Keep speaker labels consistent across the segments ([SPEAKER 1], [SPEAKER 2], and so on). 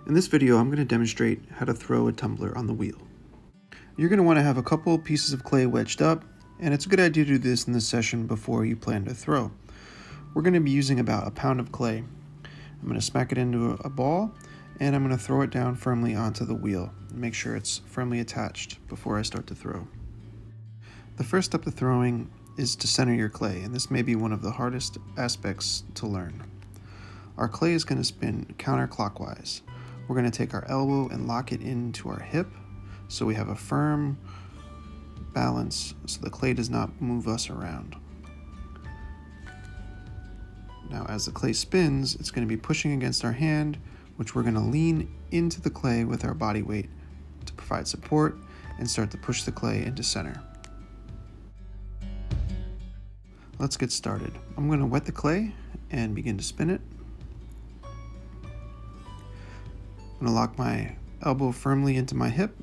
[SPEAKER 1] In this video, I'm going to demonstrate how to throw a tumbler on the wheel. You're going to want to have a couple pieces of clay wedged up, and it's a good idea to do this in this session before you plan to throw. We're going to be using about a pound of clay. I'm going to smack it into a ball, and I'm going to throw it down firmly onto the wheel. Make sure it's firmly attached before I start to throw. The first step to throwing is to center your clay, and this may be one of the hardest aspects to learn. Our clay is going to spin counterclockwise. We're going to take our elbow and lock it into our hip so we have a firm balance so the clay does not move us around. Now as the clay spins, it's going to be pushing against our hand, which we're going to lean into the clay with our body weight to provide support and start to push the clay into center. Let's get started. I'm going to wet the clay and begin to spin it. I'm going to lock my elbow firmly into my hip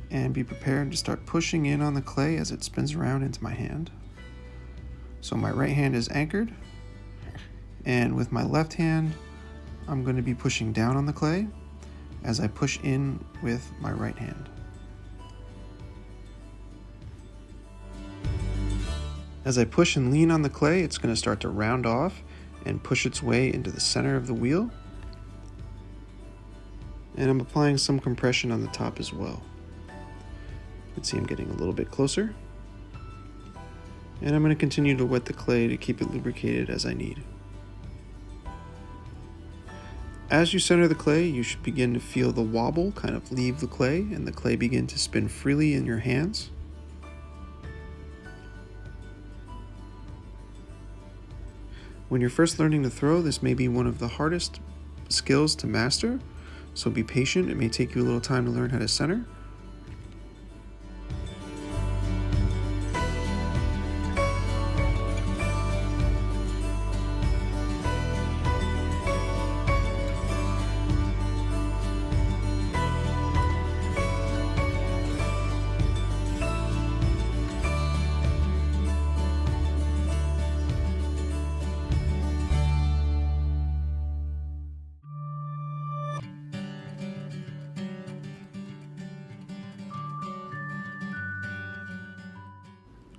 [SPEAKER 1] and be prepared to start pushing in on the clay as it spins around into my hand. So my right hand is anchored, and with my left hand, I'm going to be pushing down on the clay as I push in with my right hand. As I push and lean on the clay, it's going to start to round off and push its way into the center of the wheel. And I'm applying some compression on the top as well. You can see I'm getting a little bit closer. And I'm going to continue to wet the clay to keep it lubricated as I need. As you center the clay, you should begin to feel the wobble kind of leave the clay and the clay begin to spin freely in your hands. When you're first learning to throw, this may be one of the hardest skills to master. So be patient, it may take you a little time to learn how to center.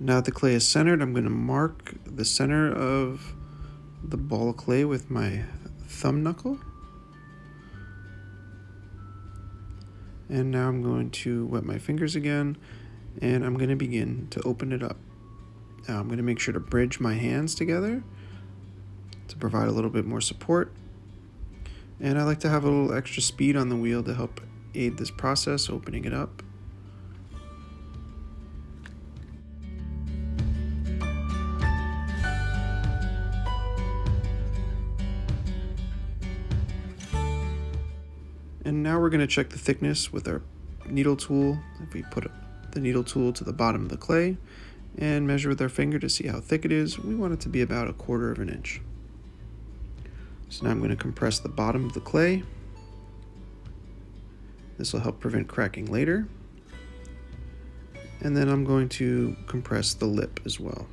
[SPEAKER 1] Now that the clay is centered, I'm going to mark the center of the ball of clay with my thumb knuckle. And now I'm going to wet my fingers again, and I'm going to begin to open it up. Now I'm going to make sure to bridge my hands together to provide a little bit more support. And I like to have a little extra speed on the wheel to help aid this process, opening it up. And now we're going to check the thickness with our needle tool. If we put the needle tool to the bottom of the clay and measure with our finger to see how thick it is, we want it to be about 1/4 of an inch. So now I'm going to compress the bottom of the clay. This will help prevent cracking later. And then I'm going to compress the lip as well.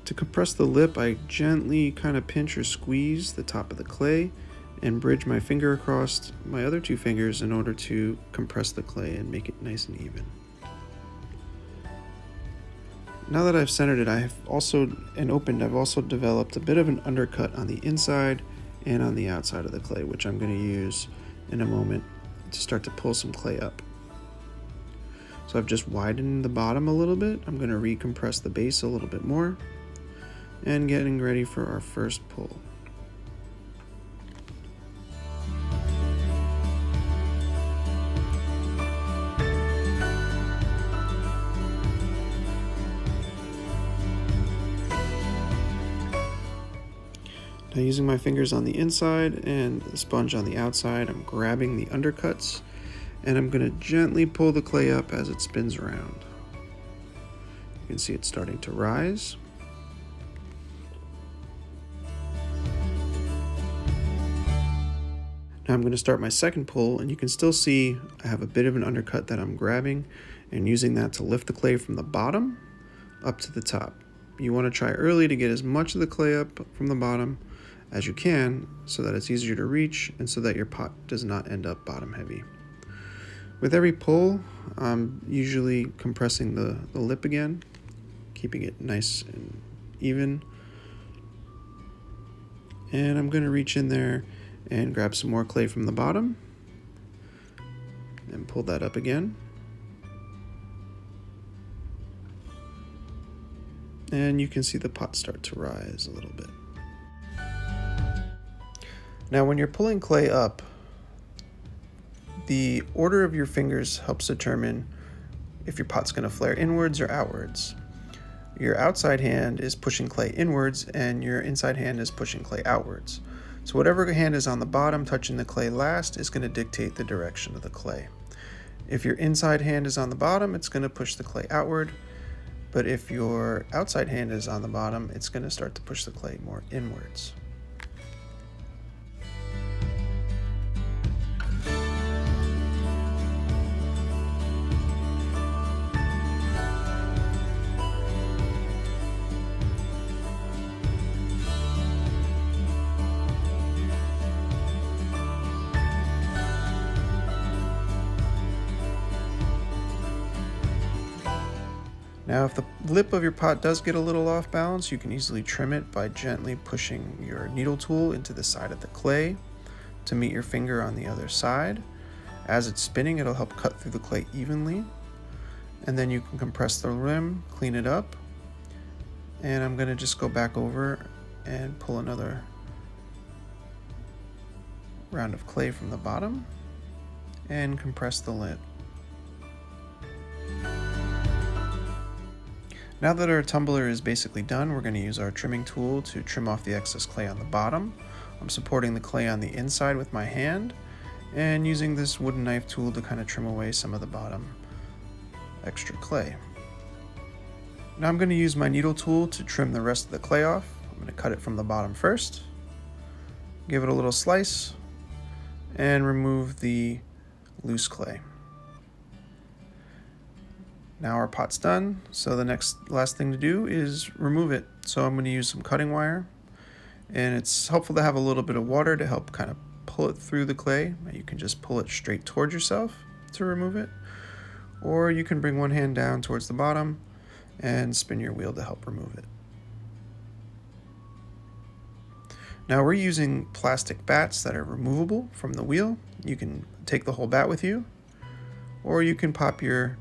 [SPEAKER 1] To compress the lip, I gently kind of pinch or squeeze the top of the clay and bridge my finger across my other 2 fingers in order to compress the clay and make it nice and even. Now that I've centered it, I've also developed a bit of an undercut on the inside and on the outside of the clay, which I'm going to use in a moment to start to pull some clay up. So I've just widened the bottom a little bit. I'm going to recompress the base a little bit more. And getting ready for our first pull. Now using my fingers on the inside and the sponge on the outside, I'm grabbing the undercuts and I'm going to gently pull the clay up as it spins around. You can see it's starting to rise. Now I'm going to start my second pull, and you can still see I have a bit of an undercut that I'm grabbing and using that to lift the clay from the bottom up to the top. You want to try early to get as much of the clay up from the bottom as you can so that it's easier to reach and so that your pot does not end up bottom heavy. With every pull, I'm usually compressing the lip again, keeping it nice and even. And I'm going to reach in there and grab some more clay from the bottom and pull that up again. And you can see the pot start to rise a little bit. Now when you're pulling clay up, the order of your fingers helps determine if your pot's going to flare inwards or outwards. Your outside hand is pushing clay inwards and your inside hand is pushing clay outwards. So whatever hand is on the bottom touching the clay last is going to dictate the direction of the clay. If your inside hand is on the bottom, it's going to push the clay outward, but if your outside hand is on the bottom, it's going to start to push the clay more inwards. Now, if the lip of your pot does get a little off balance, you can easily trim it by gently pushing your needle tool into the side of the clay to meet your finger on the other side. As it's spinning, it'll help cut through the clay evenly. And then you can compress the rim, clean it up. And I'm going to just go back over and pull another round of clay from the bottom and compress the lip. Now that our tumbler is basically done, we're going to use our trimming tool to trim off the excess clay on the bottom. I'm supporting the clay on the inside with my hand and using this wooden knife tool to kind of trim away some of the bottom extra clay. Now I'm going to use my needle tool to trim the rest of the clay off. I'm going to cut it from the bottom first, give it a little slice, and remove the loose clay. Now our pot's done, so the last thing to do is remove it. So I'm going to use some cutting wire, and it's helpful to have a little bit of water to help kind of pull it through the clay. You can just pull it straight towards yourself to remove it, or you can bring one hand down towards the bottom and spin your wheel to help remove it. Now we're using plastic bats that are removable from the wheel. You can take the whole bat with you, or you can pop your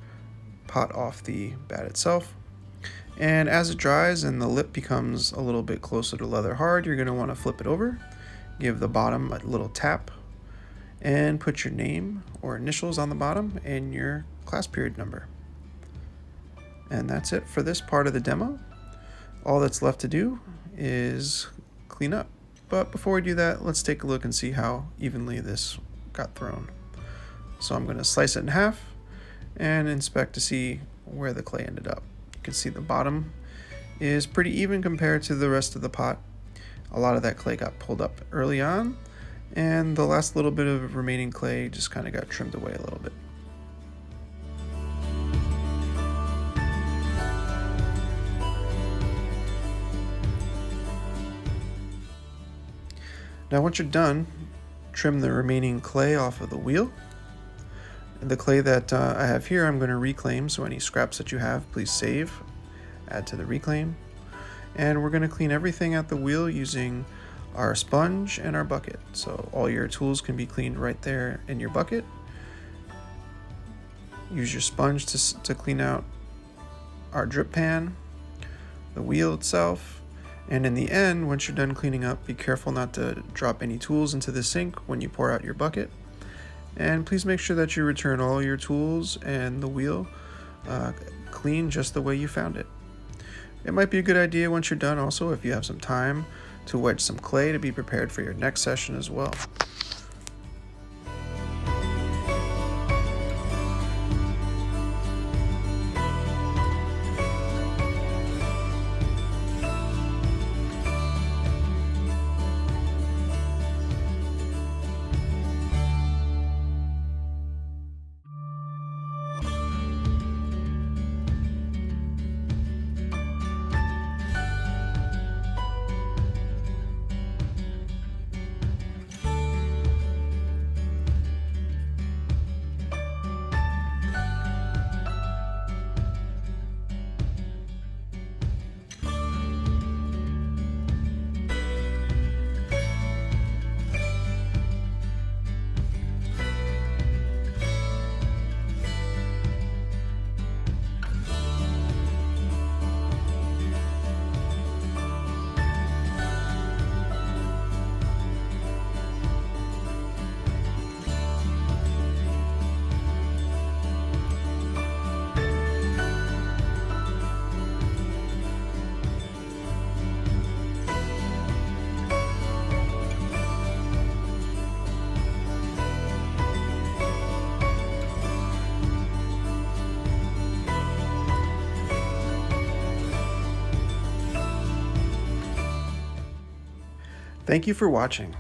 [SPEAKER 1] pot off the bat itself. And as it dries and the lip becomes a little bit closer to leather hard, you're going to want to flip it over, give the bottom a little tap, and put your name or initials on the bottom and your class period number. And that's it for this part of the demo. All that's left to do is clean up. But before we do that, let's take a look and see how evenly this got thrown. So I'm going to slice it in half and inspect to see where the clay ended up. You can see the bottom is pretty even compared to the rest of the pot. A lot of that clay got pulled up early on, and the last little bit of remaining clay just kind of got trimmed away a little bit. Now once you're done, trim the remaining clay off of the wheel. The clay that I have here I'm going to reclaim, so any scraps that you have, please save, add to the reclaim. And we're going to clean everything at the wheel using our sponge and our bucket. So all your tools can be cleaned right there in your bucket. Use your sponge to clean out our drip pan, the wheel itself, and in the end, once you're done cleaning up, be careful not to drop any tools into the sink when you pour out your bucket. And please make sure that you return all your tools and the wheel clean just the way you found it. It might be a good idea once you're done also, if you have some time, to wedge some clay to be prepared for your next session as well. Thank you for watching.